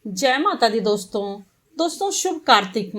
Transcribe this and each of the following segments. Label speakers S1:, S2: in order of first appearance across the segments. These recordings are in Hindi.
S1: जय माता दी दोस्तों शुभ कार्तिक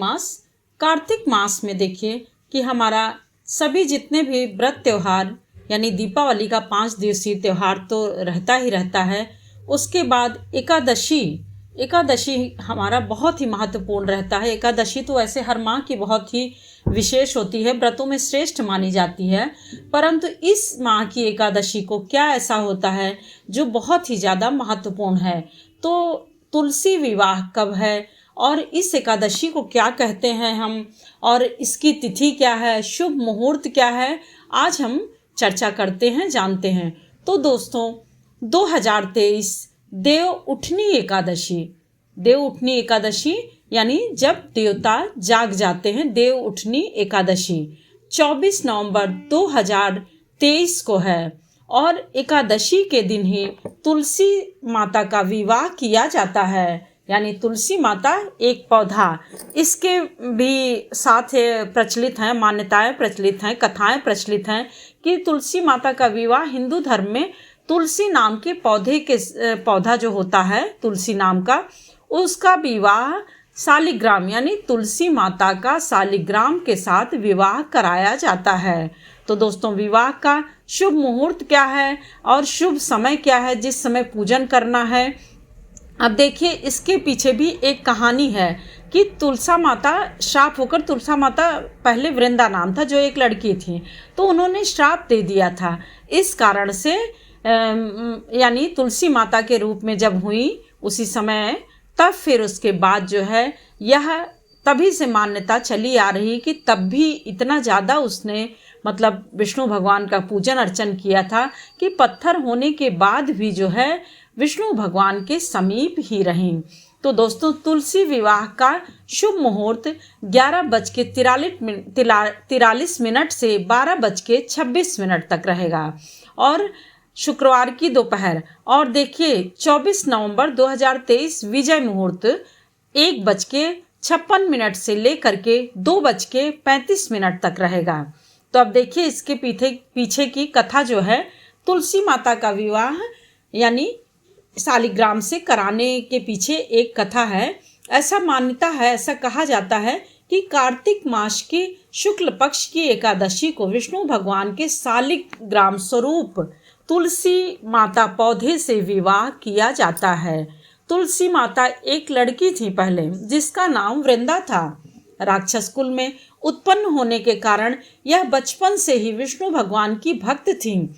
S1: मास में देखिए कि हमारा सभी जितने भी व्रत त्योहार यानी दीपावली का 5 दिवसीय त्योहार तो रहता ही रहता है। उसके बाद एकादशी हमारा बहुत ही महत्वपूर्ण रहता है। एकादशी तो ऐसे हर माह की बहुत ही विशेष होती है, व्रतों में श्रेष्ठ मानी जाती है, परंतु इस माह की एकादशी को क्या ऐसा होता है जो बहुत ही ज़्यादा महत्वपूर्ण है। तो तुलसी विवाह कब है और इस एकादशी को क्या कहते हैं हम, और इसकी तिथि क्या है, शुभ मुहूर्त क्या है, आज हम चर्चा करते हैं, जानते हैं। तो दोस्तों 2023 देव उठनी एकादशी यानी जब देवता जाग जाते हैं, देव उठनी एकादशी 24 नवंबर 2023 को है। और एकादशी के दिन ही तुलसी माता का विवाह किया जाता है, यानी तुलसी माता एक पौधा, इसके भी साथ प्रचलित हैं, मान्यताएं प्रचलित हैं, कथाएं प्रचलित हैं कि तुलसी माता का विवाह हिंदू धर्म में तुलसी नाम के पौधा जो होता है तुलसी नाम का, उसका विवाह शालिग्राम यानी तुलसी माता का शालिग्राम के साथ विवाह कराया जाता है। तो दोस्तों विवाह का शुभ मुहूर्त क्या है और शुभ समय क्या है जिस समय पूजन करना है। अब देखिए इसके पीछे भी एक कहानी है कि तुलसा माता श्राप होकर, तुलसा माता पहले वृंदा नाम था जो एक लड़की थी, तो उन्होंने श्राप दे दिया था। इस कारण से यानी तुलसी माता के रूप में जब हुई उसी समय, तब फिर उसके बाद जो है यह तभी से मान्यता चली आ रही कि तब भी इतना ज़्यादा उसने मतलब विष्णु भगवान का पूजन अर्चन किया था कि पत्थर होने के बाद भी जो है विष्णु भगवान के समीप ही रहीं। तो दोस्तों तुलसी विवाह का शुभ मुहूर्त 11:43 से 12:26 तक रहेगा और शुक्रवार की दोपहर। और देखिए 24 नवंबर 2023 विजय मुहूर्त 1:56 से लेकर के 2:35 तक रहेगा। तो अब देखिए इसके पीछे की कथा जो है, तुलसी माता का विवाह यानी शालिग्राम से कराने के पीछे एक कथा है। ऐसा मान्यता है, ऐसा कहा जाता है कि कार्तिक मास की शुक्ल पक्ष की एकादशी को विष्णु भगवान के शालिग्राम स्वरूप तुलसी माता पौधे से विवाह किया जाता है। तुलसी माता एक लड़की थी पहले जिसका नाम वृंदा था। राक्षस कुल में उत्पन्न होने के कारण यह बचपन से ही विष्णु भगवान की भक्त थी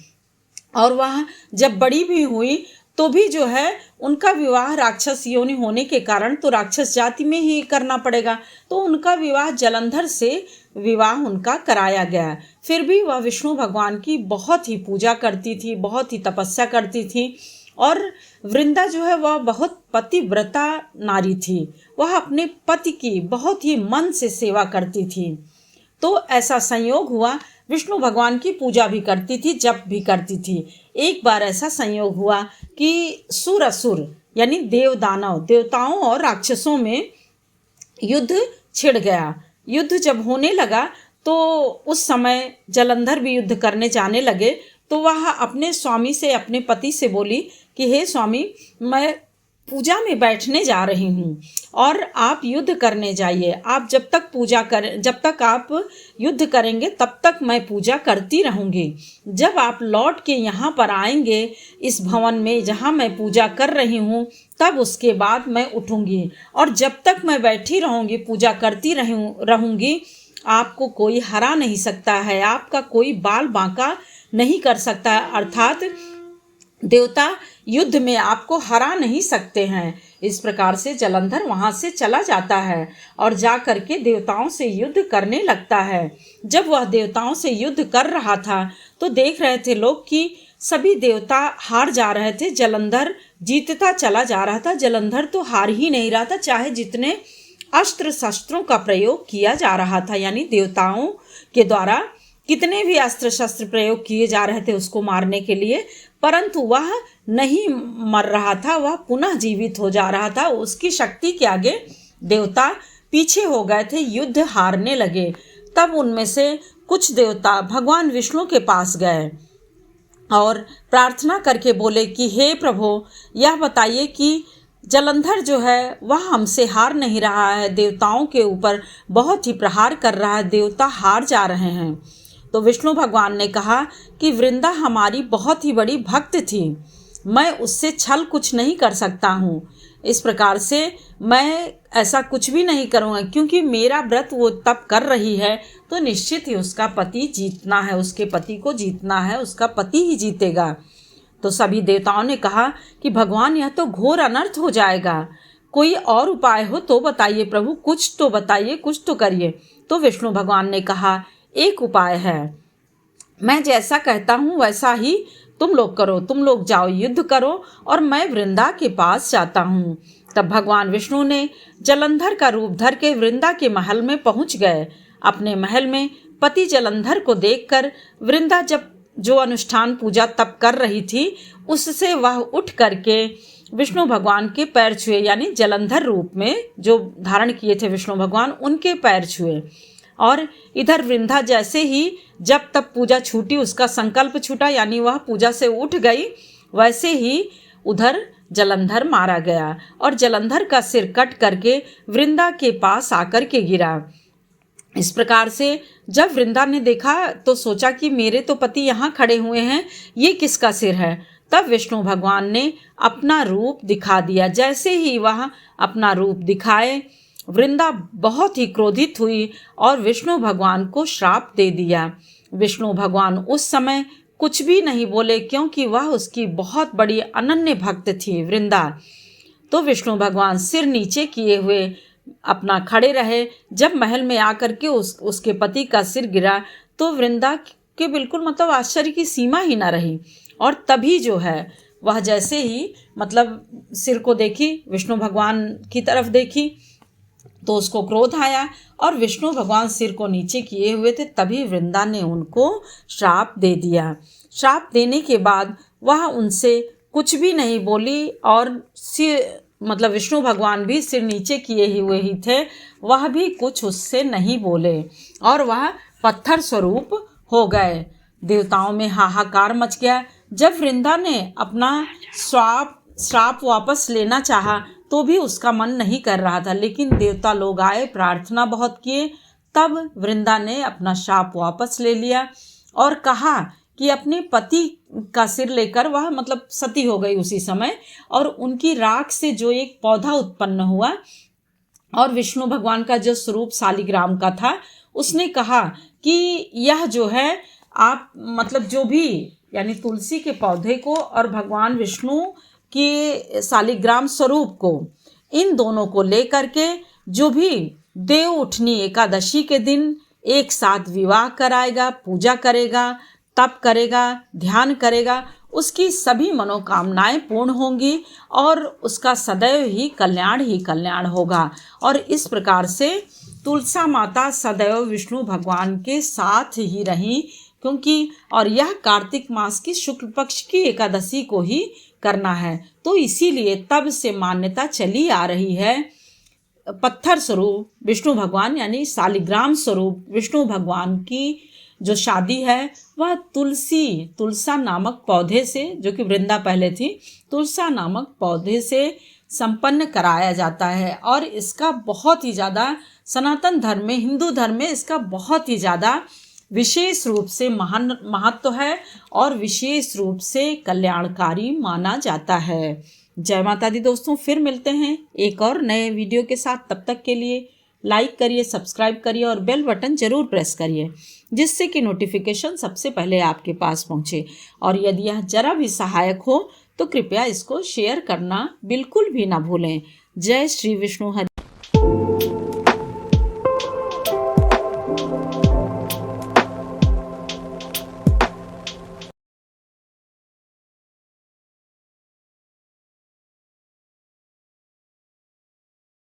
S1: और वह जब बड़ी भी हुई तो भी जो है उनका विवाह राक्षस योनि होने के कारण तो राक्षस जाति में ही करना पड़ेगा, तो उनका विवाह जलंधर से विवाह उनका कराया गया। फिर भी वह विष्णु भगवान की बहुत ही पूजा करती थी, बहुत ही तपस्या करती थी और वृंदा जो है वह बहुत पतिव्रता नारी थी। वह अपने पति की बहुत ही मन से सेवा करती थी। तो ऐसा संयोग हुआ, विष्णु भगवान की पूजा भी करती थी, जप भी करती थी। एक बार ऐसा संयोग हुआ कि सुर असुर यानी देव दानव, देवताओं और राक्षसों में युद्ध छिड़ गया। युद्ध जब होने लगा तो उस समय जलंधर भी युद्ध करने जाने लगे। तो वह अपने स्वामी से, अपने पति से बोली कि हे स्वामी, मैं पूजा में बैठने जा रही हूँ और आप युद्ध करने जाइए। आप जब तक आप युद्ध करेंगे तब तक मैं पूजा करती रहूँगी। जब आप लौट के यहाँ पर आएंगे इस भवन में जहाँ मैं पूजा कर रही हूँ, तब उसके बाद मैं उठूँगी और जब तक मैं बैठी रहूँगी, पूजा करती रहूँगी, आपको कोई हरा नहीं सकता है, आपका कोई बाल बांका नहीं कर सकता है, अर्थात देवता युद्ध में आपको हरा नहीं सकते हैं। इस प्रकार से जलंधर वहाँ से चला जाता है और जा करके देवताओं से युद्ध करने लगता है। जब वह देवताओं से युद्ध कर रहा था तो देख रहे थे लोग कि सभी देवता हार जा रहे थे, जलंधर जीतता चला जा रहा था। जलंधर तो हार ही नहीं रहा था, चाहे जितने अस्त्र शस्त्रों का प्रयोग किया जा रहा था, यानी देवताओं के द्वारा कितने भी अस्त्र शस्त्र प्रयोग किए जा रहे थे उसको मारने के लिए, परंतु वह नहीं मर रहा था, वह पुनः जीवित हो जा रहा था। उसकी शक्ति के आगे देवता पीछे हो गए थे, युद्ध हारने लगे। तब उनमें से कुछ देवता भगवान विष्णु के पास गए और प्रार्थना करके बोले कि हे प्रभु, यह बताइए कि जलंधर जो है वह हमसे हार नहीं रहा है, देवताओं के ऊपर बहुत ही प्रहार कर रहा है, देवता हार जा रहे हैं। तो विष्णु भगवान ने कहा कि वृंदा हमारी बहुत ही बड़ी भक्त थी, मैं उससे छल कुछ नहीं कर सकता हूँ। इस प्रकार से मैं ऐसा कुछ भी नहीं करूँगा, क्योंकि मेरा व्रत वो तब कर रही है तो निश्चित ही उसका पति जीतना है, उसके पति को जीतना है, उसका पति ही जीतेगा। तो सभी देवताओं ने कहा कि भगवान यह तो घोर अनर्थ हो जाएगा, कोई और उपाय हो तो बताइए प्रभु, कुछ तो बताइए, कुछ तो करिए। तो विष्णु भगवान ने कहा एक उपाय है, मैं जैसा कहता हूँ वैसा ही तुम लोग करो, तुम लोग जाओ युद्ध करो और मैं वृंदा के पास जाता हूँ। तब भगवान विष्णु ने जलंधर का रूप धर के वृंदा के महल में पहुँच गए। अपने महल में पति जलंधर को देखकर वृंदा जब जो अनुष्ठान पूजा तप कर रही थी उससे वह उठ करके विष्णु भगवान के पैर छुए, यानी जलंधर रूप में जो धारण किए थे विष्णु भगवान उनके पैर छुए। और इधर वृंदा जैसे ही जब तब पूजा छूटी, उसका संकल्प छूटा, यानी वह पूजा से उठ गई, वैसे ही उधर जलंधर मारा गया और जलंधर का सिर कट करके वृंदा के पास आकर के गिरा। इस प्रकार से जब वृंदा ने देखा तो सोचा कि मेरे तो पति यहाँ खड़े हुए हैं, ये किसका सिर है। तब विष्णु भगवान ने अपना रूप दिखा दिया। जैसे ही वह अपना रूप दिखाए, वृंदा बहुत ही क्रोधित हुई और विष्णु भगवान को श्राप दे दिया। विष्णु भगवान उस समय कुछ भी नहीं बोले, क्योंकि वह उसकी बहुत बड़ी अनन्य भक्त थी वृंदा। तो विष्णु भगवान सिर नीचे किए हुए अपना खड़े रहे। जब महल में आकर के उसके पति का सिर गिरा तो वृंदा के बिल्कुल मतलब आश्चर्य की सीमा ही ना रही। और तभी जो है वह जैसे ही मतलब सिर को देखी, विष्णु भगवान की तरफ देखी, तो उसको क्रोध आया और विष्णु भगवान सिर को नीचे किए हुए थे। तभी वृंदा ने उनको श्राप दे दिया। श्राप देने के बाद वह उनसे कुछ भी नहीं बोली और सिर मतलब विष्णु भगवान भी सिर नीचे किए हुए ही थे, वह भी कुछ उससे नहीं बोले और वह पत्थर स्वरूप हो गए। देवताओं में हाहाकार मच गया। जब वृंदा ने अपना श्राप वापस लेना चाहा तो भी उसका मन नहीं कर रहा था, लेकिन देवता लोग आए, प्रार्थना बहुत किए, तब वृंदा ने अपना श्राप वापस ले लिया और कहा कि अपने पति का सिर लेकर वह मतलब सती हो गई उसी समय, और उनकी राख से जो एक पौधा उत्पन्न हुआ और विष्णु भगवान का जो स्वरूप शालिग्राम का था, उसने कहा कि यह जो है आप मतलब जो भी यानी तुलसी के पौधे को और भगवान विष्णु के शालिग्राम स्वरूप को, इन दोनों को लेकर के जो भी देव उठनी एकादशी के दिन एक साथ विवाह कराएगा, पूजा करेगा, तप करेगा, ध्यान करेगा, उसकी सभी मनोकामनाएं पूर्ण होंगी और उसका सदैव ही कल्याण होगा। और इस प्रकार से तुलसा माता सदैव विष्णु भगवान के साथ ही रहीं, क्योंकि और यह कार्तिक मास की शुक्ल पक्ष की एकादशी को ही करना है। तो इसीलिए तब से मान्यता चली आ रही है पत्थर स्वरूप विष्णु भगवान यानी शालिग्राम स्वरूप विष्णु भगवान की जो शादी है वह तुलसा नामक पौधे से, जो कि वृंदा पहले थी, तुलसा नामक पौधे से संपन्न कराया जाता है। और इसका बहुत ही ज़्यादा सनातन धर्म में, हिंदू धर्म में इसका बहुत ही ज़्यादा विशेष रूप से महान महत्व है और विशेष रूप से कल्याणकारी माना जाता है। जय माता दी दोस्तों, फिर मिलते हैं एक और नए वीडियो के साथ। तब तक के लिए लाइक करिए, सब्सक्राइब करिए और बेल बटन जरूर प्रेस करिए, जिससे कि नोटिफिकेशन सबसे पहले आपके पास पहुंचे। और यदि यह जरा भी सहायक हो तो कृपया इसको शेयर करना बिल्कुल भी ना भूलें। जय श्री विष्णु हरि।